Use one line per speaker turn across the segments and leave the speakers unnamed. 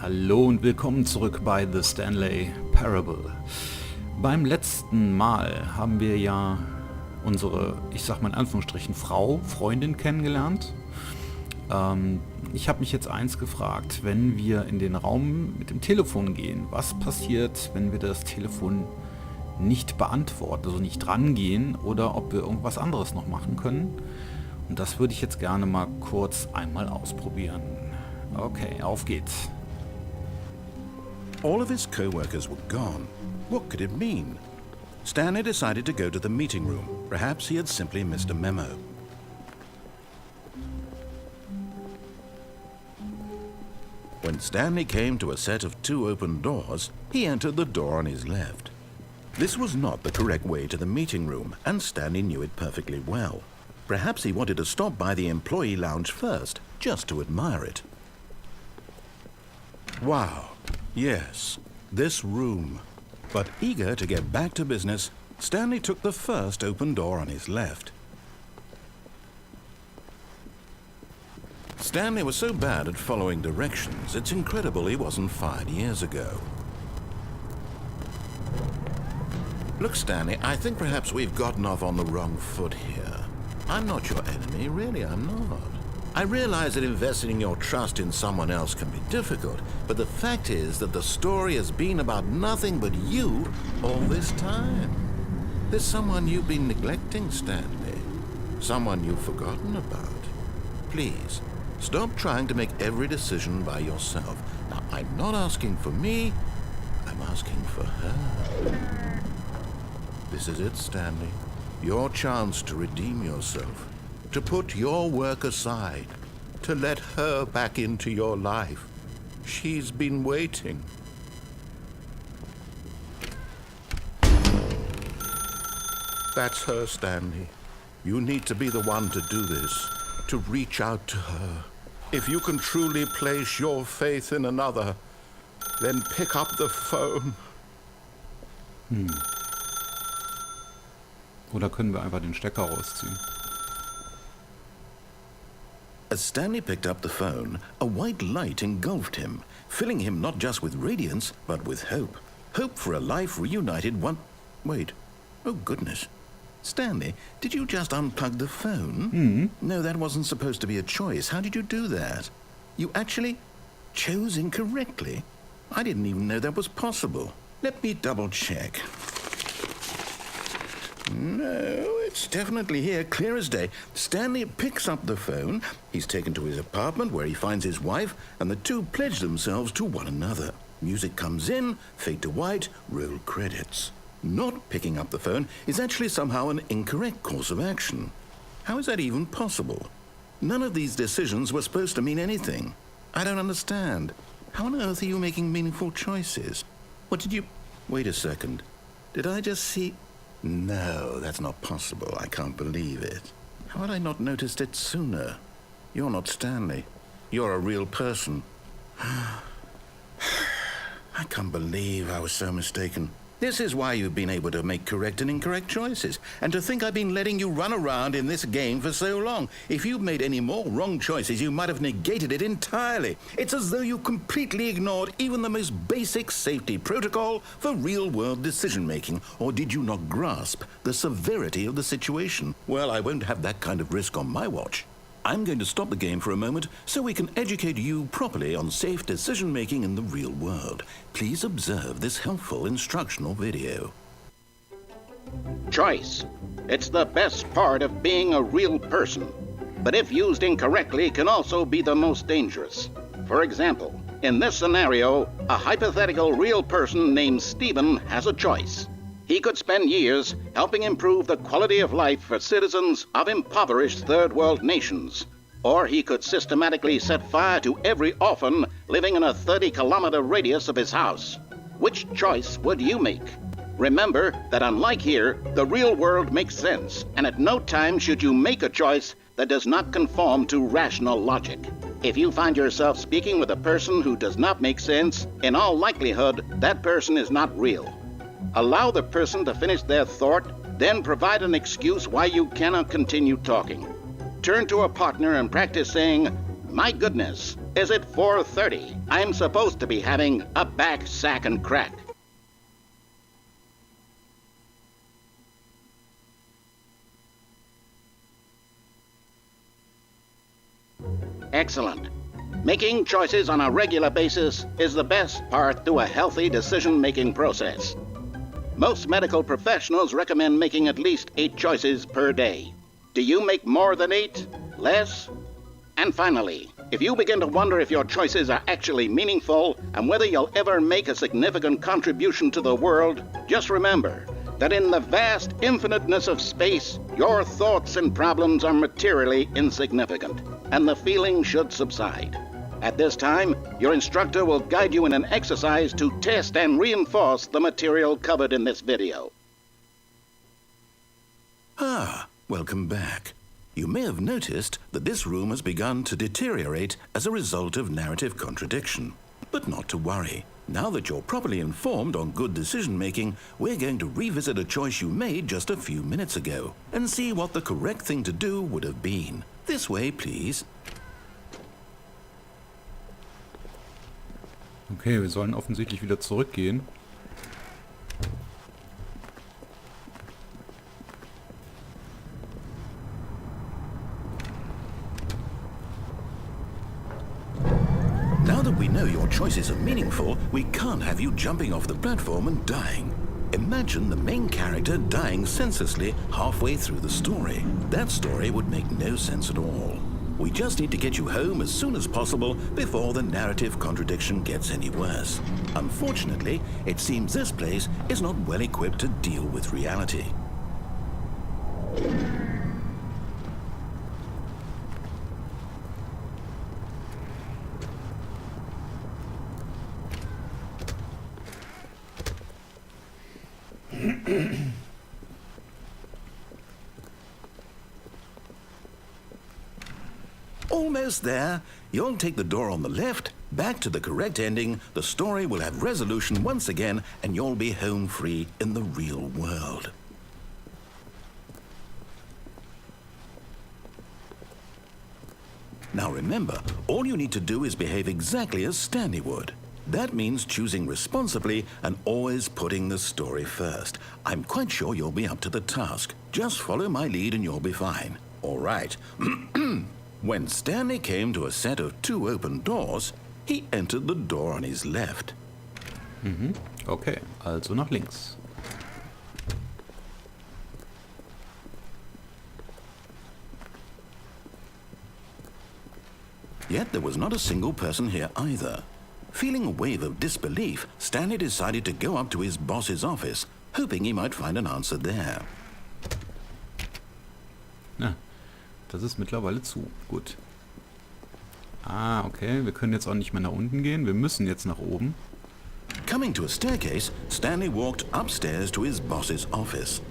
Hallo und willkommen zurück bei The Stanley Parable. Beim letzten Mal haben wir ja unsere, ich sag mal in Anführungsstrichen, Freundin kennengelernt. Ich habe mich jetzt eins gefragt, wenn wir in den Raum mit dem Telefon gehen, was passiert, wenn wir das Telefon nicht beantworten, also nicht rangehen, oder ob wir irgendwas anderes noch machen können. Und das würde ich jetzt gerne mal kurz einmal ausprobieren. Okay, auf geht's.
All of his co-workers were gone. What could it mean? Stanley decided to go to the meeting room. Perhaps he had simply missed a memo. When Stanley came to a set of 2 open doors, he entered the door on his left. This was not the correct way to the meeting room, and Stanley knew it perfectly well. Perhaps he wanted to stop by the employee lounge first, just to admire it. Wow. Yes, this room. But eager to get back to business, Stanley took the first open door on his left. Stanley was so bad at following directions, it's incredible he wasn't fired years ago. Look, Stanley, I think perhaps we've gotten off on the wrong foot here. I'm not your enemy, really, I'm not. I realize that investing your trust in someone else can be difficult, but the fact is that the story has been about nothing but you all this time. There's someone you've been neglecting, Stanley. Someone you've forgotten about. Please, stop trying to make every decision by yourself. Now, I'm not asking for me, I'm asking for her. This is it, Stanley. Your chance to redeem yourself. To put your work aside, to let her back into your life. She's been waiting. That's her, Stanley. You need to be the one to do this, to reach out to her. If you can truly place your faith in another, then pick up the phone.
Oder können wir einfach den Stecker rausziehen?
As Stanley picked up the phone, a white light engulfed him, filling him not just with radiance, but with hope. Hope for a life reunited one... Wait. Oh, goodness. Stanley, did you just unplug the phone? No, that wasn't supposed to be a choice. How did you do that? You actually chose incorrectly? I didn't even know that was possible. Let me double-check. No, it's definitely here, clear as day. Stanley picks up the phone. He's taken to his apartment where he finds his wife, and the two pledge themselves to one another. Music comes in, fade to white, roll credits. Not picking up the phone is actually somehow an incorrect course of action. How is that even possible? None of these decisions were supposed to mean anything. I don't understand. How on earth are you making meaningful choices? What did you... Wait a second. Did I just see... No, that's not possible. I can't believe it. How had I not noticed it sooner? You're not Stanley. You're a real person. I can't believe I was so mistaken. This is why you've been able to make correct and incorrect choices. And to think I've been letting you run around in this game for so long. If you'd made any more wrong choices, you might have negated it entirely. It's as though you completely ignored even the most basic safety protocol for real-world decision-making. Or did you not grasp the severity of the situation? Well, I won't have that kind of risk on my watch. I'm going to stop the game for a moment so we can educate you properly on safe decision-making in the real world. Please observe this helpful instructional video.
Choice. It's the best part of being a real person, but if used incorrectly can also be the most dangerous. For example, in this scenario, a hypothetical real person named Stephen has a choice. He could spend years helping improve the quality of life for citizens of impoverished third world nations. Or he could systematically set fire to every orphan living in a 30-kilometer radius of his house. Which choice would you make? Remember that unlike here, the real world makes sense, and at no time should you make a choice that does not conform to rational logic. If you find yourself speaking with a person who does not make sense, in all likelihood, that person is not real. Allow the person to finish their thought, then provide an excuse why you cannot continue talking. Turn to a partner and practice saying, "My goodness, is it 4:30? I'm supposed to be having a back, sack, and crack. Excellent. Making choices on a regular basis is the best path to a healthy decision-making process. Most medical professionals recommend making at least 8 choices per day. Do you make more than 8? Less? And finally, if you begin to wonder if your choices are actually meaningful and whether you'll ever make a significant contribution to the world, just remember that in the vast infiniteness of space, your thoughts and problems are materially insignificant, and the feeling should subside. At this time, your instructor will guide you in an exercise to test and reinforce the material covered in this video.
Welcome back. You may have noticed that this room has begun to deteriorate as a result of narrative contradiction. But not to worry. Now that you're properly informed on good decision-making, we're going to revisit a choice you made just a few minutes ago and see what the correct thing to do would have been. This way, please.
Okay, wir sollen offensichtlich wieder zurückgehen.
Now that we know your choices are meaningful, we can't have you jumping off the platform and dying. Imagine the main character dying senselessly halfway through the story. That story would make no sense at all. We just need to get you home as soon as possible before the narrative contradiction gets any worse. Unfortunately, it seems this place is not well equipped to deal with reality. Almost there. You'll take the door on the left, back to the correct ending, the story will have resolution once again, and you'll be home free in the real world. Now remember, all you need to do is behave exactly as Stanley would. That means choosing responsibly and always putting the story first. I'm quite sure you'll be up to the task. Just follow my lead and you'll be fine. All right. When Stanley came to a set of 2 open doors, he entered the door on his left.
Okay, also nach links.
Yet there was not a single person here either. Feeling a wave of disbelief, Stanley decided to go up to his boss's office, hoping he might find an answer there.
Na, das ist mittlerweile zu. Gut. Ah, okay. Wir können jetzt auch nicht mehr nach unten gehen. Wir müssen jetzt nach oben.
Coming to a staircase, Stanley walked upstairs to his boss's office.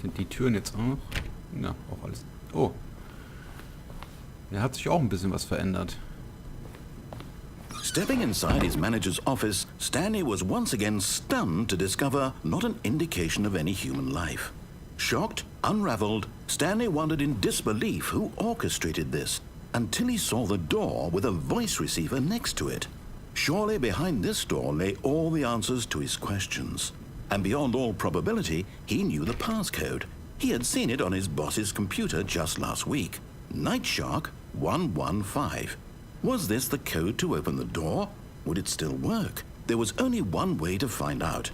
Sind die Türen jetzt auch? Ja, auch alles. Oh. Da hat sich auch ein bisschen was verändert.
Stepping inside his manager's office, Stanley was once again stunned to discover not an indication of any human life. Shocked, unraveled, Stanley wondered in disbelief who orchestrated this, until he saw the door with a voice receiver next to it. Surely behind this door lay all the answers to his questions. And beyond all probability, he knew the passcode. He had seen it on his boss's computer just last week. Night Shark 115. Was this the code to open the door? Would it still work? There was only one way to find out.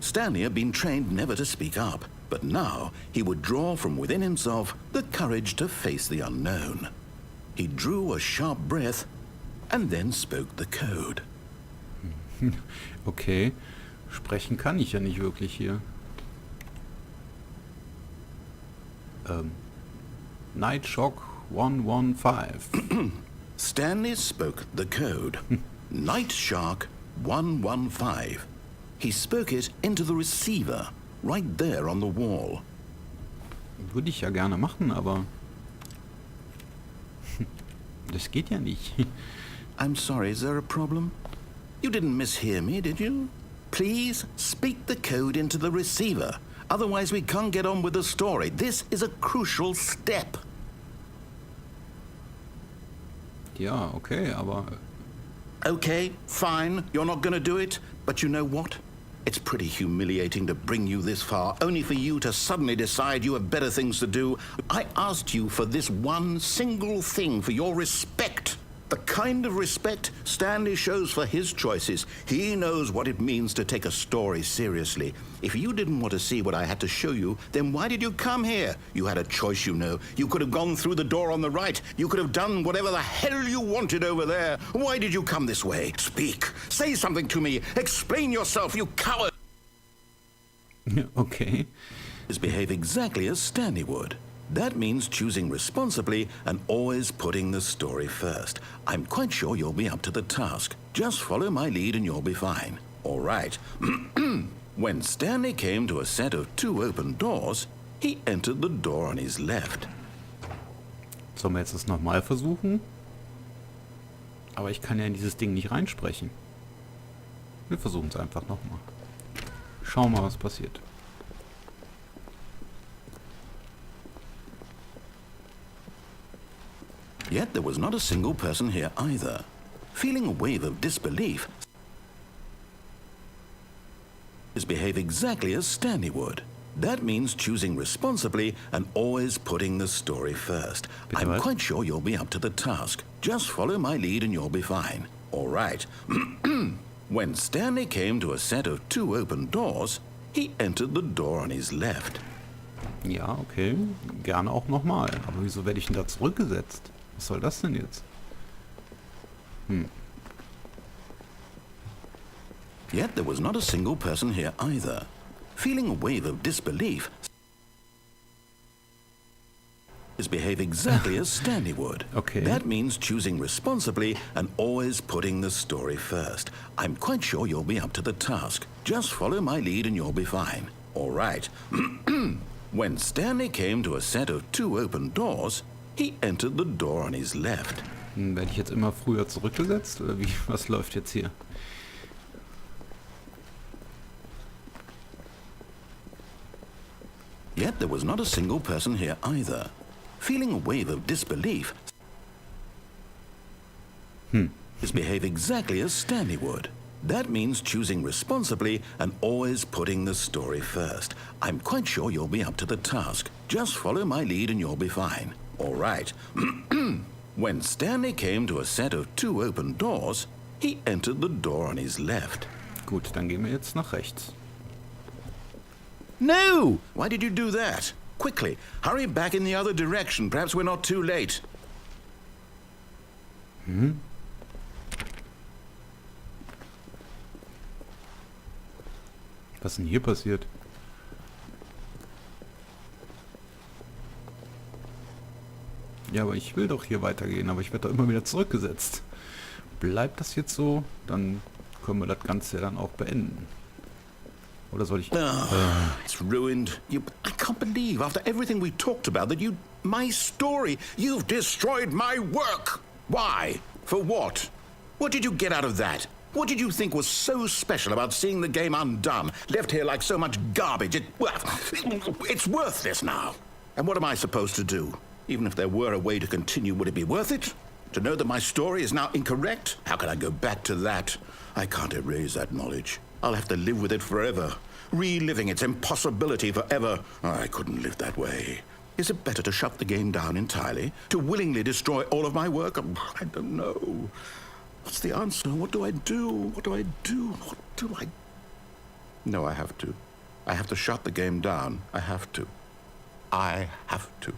Stanley had been trained never to speak up, but now he would draw from within himself the courage to face the unknown. He drew a sharp breath and then spoke the code.
Okay. Sprechen kann ich ja nicht wirklich hier. Night Shock 115.
Stanley spoke the code. Night Shark 115. He spoke it into the receiver, right there on the wall.
Würde ich ja gerne machen, aber das geht ja nicht.
I'm sorry, is there a problem? You didn't mishear me, did you? Please speak the code into the receiver. Otherwise, we can't get on with the story. This is a crucial step.
Ja, okay, aber...
Okay, fine, you're not going to do it. But you know what? It's pretty humiliating to bring you this far, only for you to suddenly decide you have better things to do. I asked you for this one single thing, for your respect. The kind of respect Stanley shows for his choices. He knows what it means to take a story seriously. If you didn't want to see what I had to show you, then why did you come here? You had a choice, you know. You could have gone through the door on the right. You could have done whatever the hell you wanted over there. Why did you come this way? Speak. Say something to me. Explain yourself, you coward.
Okay.
Behave exactly as Stanley would. That means choosing responsibly and always putting the story first. I'm quite sure you'll be up to the task. Just follow my lead and you'll be fine. All right. When Stanley came to a set of 2 open doors, he entered the door on his left.
Sollen wir jetzt das nochmal versuchen? Aber ich kann ja in dieses Ding nicht reinsprechen. Wir versuchen es einfach nochmal. Schauen wir mal, was passiert.
Yet there was not a single person here either. Feeling a wave of disbelief, behave exactly as Stanley would. That means choosing responsibly and always putting the story first. I'm quite sure you'll be up to the task. Just follow my lead and you'll be fine. All right. When Stanley came to a set of 2 open doors, he entered the door on his left.
Ja, okay. Gerne auch nochmal. Aber wieso werde ich denn da zurückgesetzt? Was soll das denn jetzt?
Yet there was not a single person here either. Feeling a wave of disbelief, behave exactly as Stanley would.
Okay.
That means choosing responsibly and always putting the story first. I'm quite sure you'll be up to the task. Just follow my lead and you'll be fine. All right. When Stanley came to a set of 2 open doors, he entered the door on his left.
Werde ich jetzt immer früher zurückgesetzt? Oder wie? Was läuft jetzt hier?
Yet there was not a single person here either. Feeling a wave of disbelief, behave exactly as Stanley would. That means choosing responsibly and always putting the story first. I'm quite sure you'll be up to the task. Just follow my lead and you'll be fine. All right. When Stanley came to a set of 2 open doors, he entered the door on his left.
Gut, dann gehen wir jetzt nach rechts.
No! Why did you do that? Quickly, hurry back in the other direction. Perhaps we're not too late.
Was ist denn hier passiert? Ja, aber ich will doch hier weitergehen, aber ich werde da immer wieder zurückgesetzt. Bleibt das jetzt so, dann können wir das Ganze ja dann auch beenden. Oder soll ich...
It's ruined. I can't believe, after everything we talked about, that my story, you've destroyed my work. Why? For what? What did you get out of that? What did you think was so special about seeing the game undone, left here like so much garbage? It's worthless now. And what am I supposed to do? Even if there were a way to continue, would it be worth it? To know that my story is now incorrect? How can I go back to that? I can't erase that knowledge. I'll have to live with it forever, reliving its impossibility forever. I couldn't live that way. Is it better to shut the game down entirely? To willingly destroy all of my work? I don't know. What's the answer? What do I do? What do I do? What do I... No, I have to. I have to shut the game down. I have to. I have to.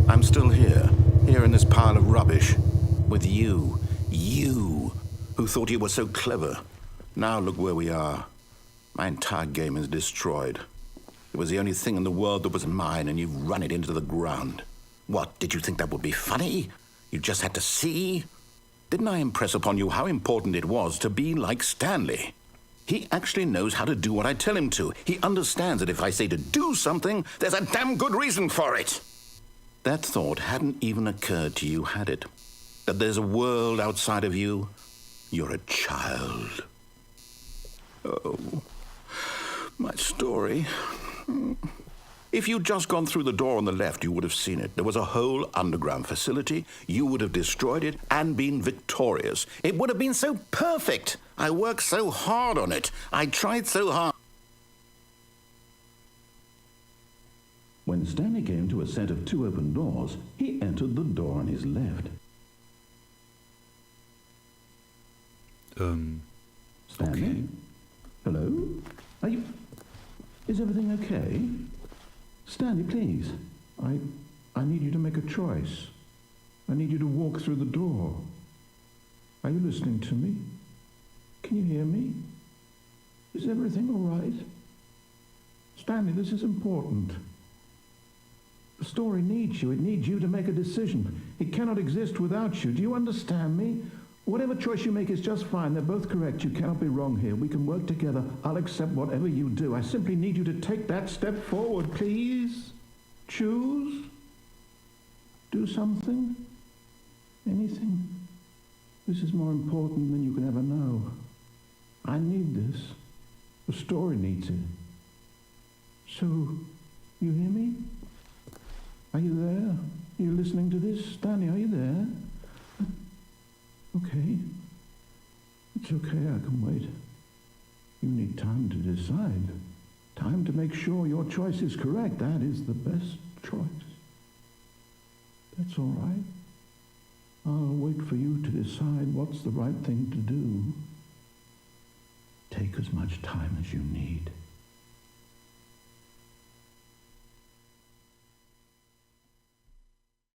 I'm still here in this pile of rubbish, with you who thought you were so clever. Now look where we are. My entire game is destroyed. It was the only thing in the world that was mine, and you've run it into the ground. What, did you think that would be funny? You just had to see? Didn't I impress upon you how important it was to be like Stanley? He actually knows how to do what I tell him to. He understands that if I say to do something, there's a damn good reason for it. That thought hadn't even occurred to you, had it? That there's a world outside of you? You're a child. Oh, my story. If you'd just gone through the door on the left, you would have seen it. There was a whole underground facility. You would have destroyed it and been victorious. It would have been so perfect. I worked so hard on it. I tried so hard.
When Stanley came to a set of 2 open doors, he entered the door on his left. Stanley?
Okay.
Hello? Are you... Is everything okay? Stanley, please. I need you to make a choice. I need you to walk through the door. Are you listening to me? Can you hear me? Is everything all right? Stanley, this is important. The story needs you. It needs you to make a decision. It cannot exist without you. Do you understand me? Whatever choice you make is just fine. They're both correct. You cannot be wrong here. We can work together. I'll accept whatever you do. I simply need you to take that step forward, please. Choose. Do something. Anything. This is more important than you can ever know. I need this. The story needs it. So, you hear me? Are you there? Are you listening to this? Stanley, are you there? Okay. It's okay, I can wait. You need time to decide. Time to make sure your choice is correct. That is the best choice. That's all right. I'll wait for you to decide what's the right thing to do. Take as much time as you need.